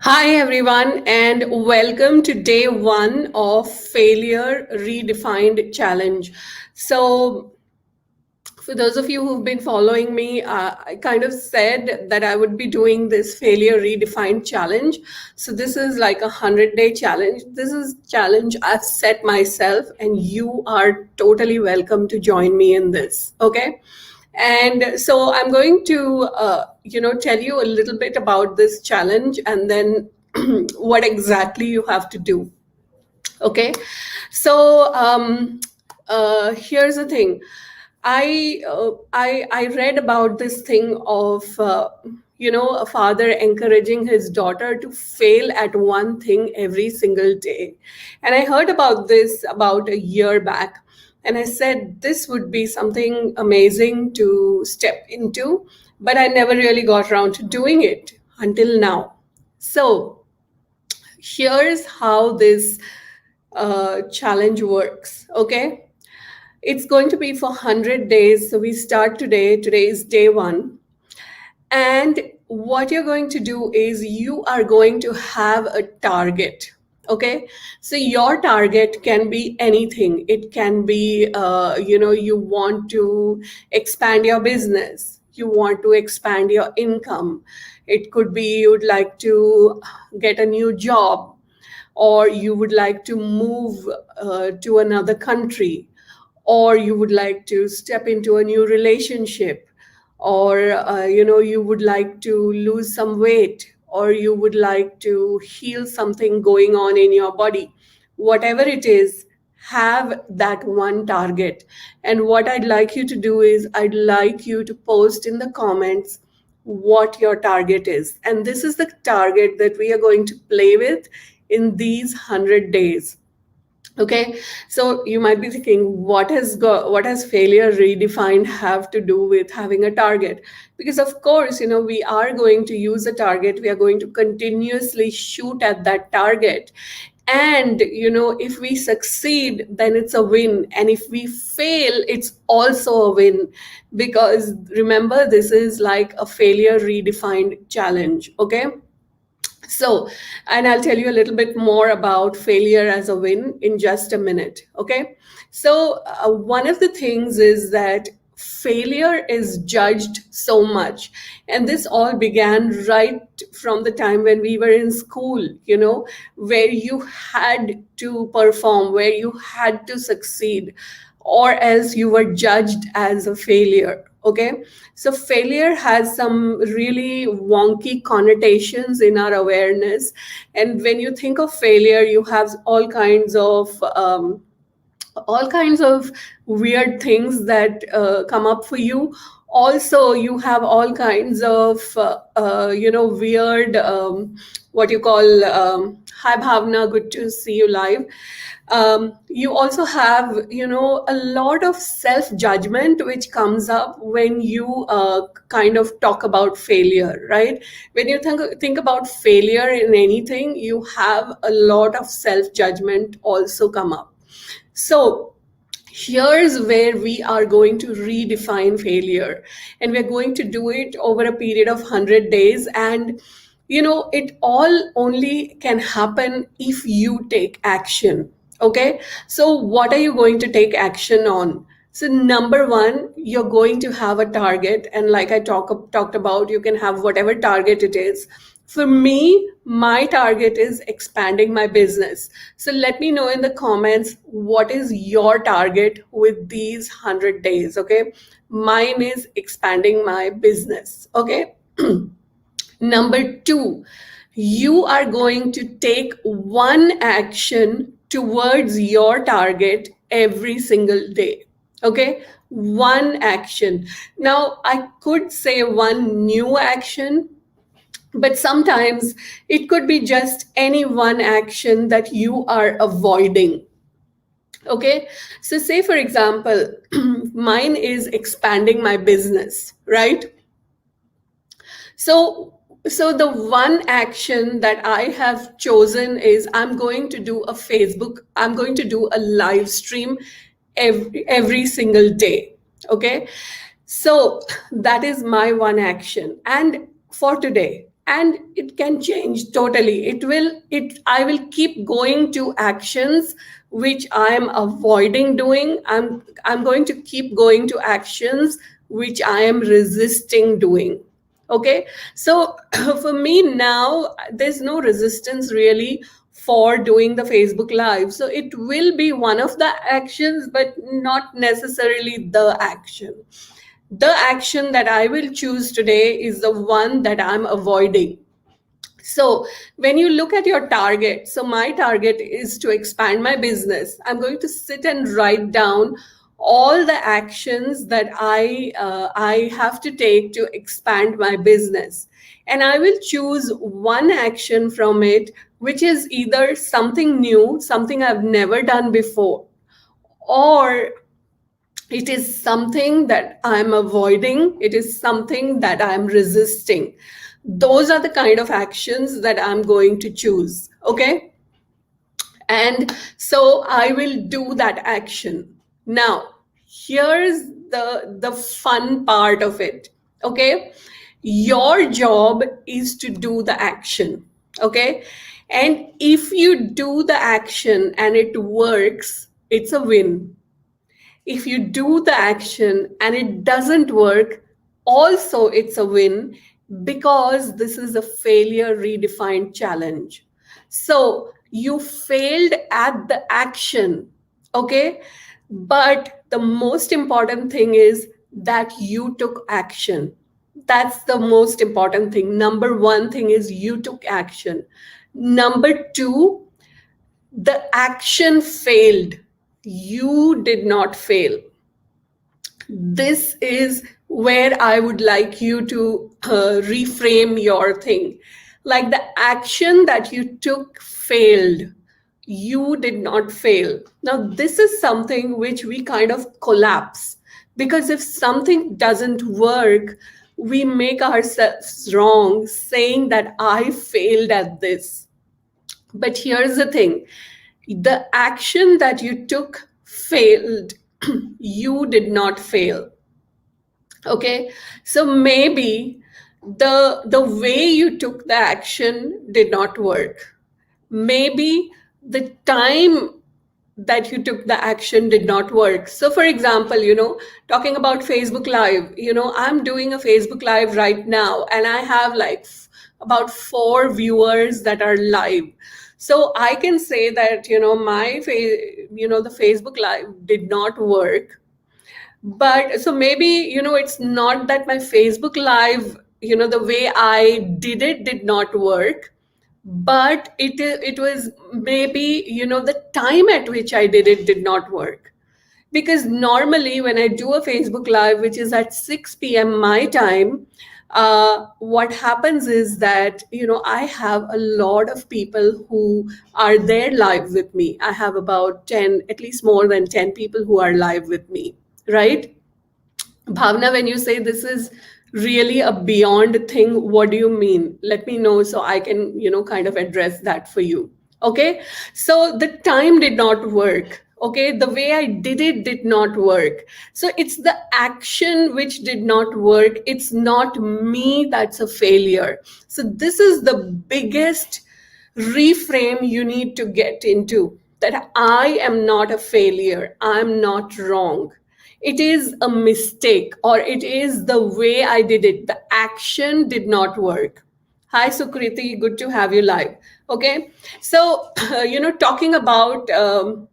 Hi, everyone, and welcome to day one of Failure Redefined Challenge. So, for those of you who've been following me, I kind of said that I would be doing this Failure Redefined Challenge. So, this is like a 100-day challenge. This is challenge I've set myself, and you are totally welcome to join me in this. Okay. And so I'm going to, tell you a little bit about this challenge and then what exactly you have to do. Okay. So here's the thing. I read about this thing of a father encouraging his daughter to fail at one thing every single day, and I heard about this about a year back, and I said this would be something amazing to step into, but I never really got around to doing it until now. So here's how this challenge works. Okay, it's going to be for 100 days. So we start today. Today is day one. And what you're going to do is you are going to have a target. Okay. So your target can be anything. It can be, you want to expand your business, you want to expand your income. It could be you would like to get a new job, or you would like to move to another country, or you would like to step into a new relationship, or you would like to lose some weight, or you would like to heal something going on in your body. Whatever it is, have that one target. And what I'd like you to do is I'd like you to post in the comments what your target is, and this is the target that we are going to play with in these 100 days. Okay, so you might be thinking, what has Failure Redefined have to do with having a target? Because of course, we are going to use a target. We are going to continuously shoot at that target. And if we succeed, then it's a win. And if we fail, it's also a win. Because remember, this is like a Failure Redefined challenge. Okay. So, and I'll tell you a little bit more about failure as a win in just a minute. Okay. So, one of the things is that failure is judged so much. And this all began right from the time when we were in school, where you had to perform, where you had to succeed, or else you were judged as a failure. Okay. So failure has some really wonky connotations in our awareness. And when you think of failure, you have all kinds of weird things that come up for you. Also, you have all kinds of weird, what you call, hi Bhavna, good to see you live. You also have a lot of self judgment which comes up when you kind of talk about failure, right? When you think about failure in anything, you have a lot of self judgment also come up. So here's where we are going to redefine failure, and we're going to do it over a period of 100 days. And it all only can happen if you take action. Okay, so what are you going to take action on? So number one, you're going to have a target, and like I talked about, you can have whatever target it is. For me, my target is expanding my business. So let me know in the comments what is your target with these 100 days. Okay, mine is expanding my business. Okay. Number two, you are going to take one action towards your target every single day. Okay, one action. Now, I could say one new action, but sometimes it could be just any one action that you are avoiding. Okay, so say for example, mine is expanding my business, right? So the one action that I have chosen is I'm going to do a live stream every single day. Okay. So that is my one action. And for today, and it can change totally. I will keep going to actions which I am avoiding doing. I'm going to keep going to actions which I am resisting doing. Okay, so for me now, there's no resistance really for doing the Facebook Live. So it will be one of the actions, but not necessarily the action. The action that I will choose today is the one that I'm avoiding. So when you look at your target, so my target is to expand my business. I'm going to sit and write down all the actions that I have to take to expand my business, and I will choose one action from it, which is either something new, something I've never done before, or it is something that I'm avoiding, it is something that I'm resisting. Those are the kind of actions that I'm going to choose. Okay, and so I will do that action. Now here's the fun part of it. Okay, your job is to do the action. Okay, and if you do the action and it works, it's a win. If you do the action and it doesn't work, also it's a win, because this is a failure redefined challenge. So you failed at the action, okay? But the most important thing is that you took action. That's the most important thing. Number one thing is you took action. Number two, the action failed. You did not fail. This is where I would like you to reframe your thing. Like, the action that you took failed. You did not fail. Now, this is something which we kind of collapse, because if something doesn't work, we make ourselves wrong saying that I failed at this. But here's the thing, the action that you took failed. You did not fail. Okay, so maybe the way you took the action did not work. Maybe the time that you took the action did not work. So for example, talking about Facebook Live, I'm doing a Facebook Live right now, and I have like about 4 viewers that are live. So I can say that the Facebook Live did not work. But so maybe, it's not that my Facebook Live, the way I did not work, but it was maybe, the time at which I did it did not work. Because normally when I do a Facebook Live, which is at 6 p.m. my time, what happens is that, I have a lot of people who are there live with me. I have about 10, at least more than 10 people who are live with me, right? Bhavna, when you say this is really a beyond thing, what do you mean? Let me know so I can, kind of address that for you. Okay. So the time did not work. Okay. The way I did not work. So it's the action which did not work. It's not me that's a failure. So this is the biggest reframe you need to get into, that I am not a failure. I'm not wrong. It is a mistake, or it is the way I did it. The action did not work. Hi, Sukriti. Good to have you live. Okay. So, talking about, I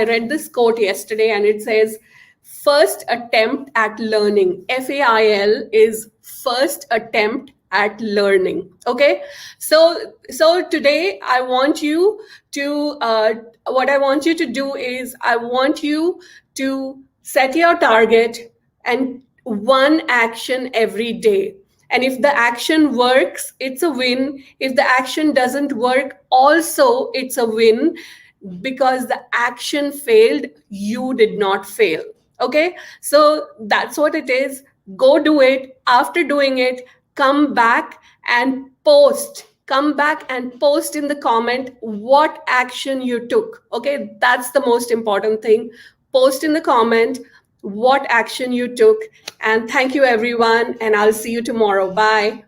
read this quote yesterday, and it says, first attempt at learning. FAIL is first attempt at learning. Okay. So today I want you to, what I want you to do is, I want you to set your target and one action every day. And if the action works, it's a win. If the action doesn't work, also it's a win, because the action failed, you did not fail. Okay, so that's what it is. Go do it. After doing it, come back and post. Come back and post in the comment what action you took. Okay, that's the most important thing. Post in the comment what action you took. And thank you, everyone. And I'll see you tomorrow. Bye.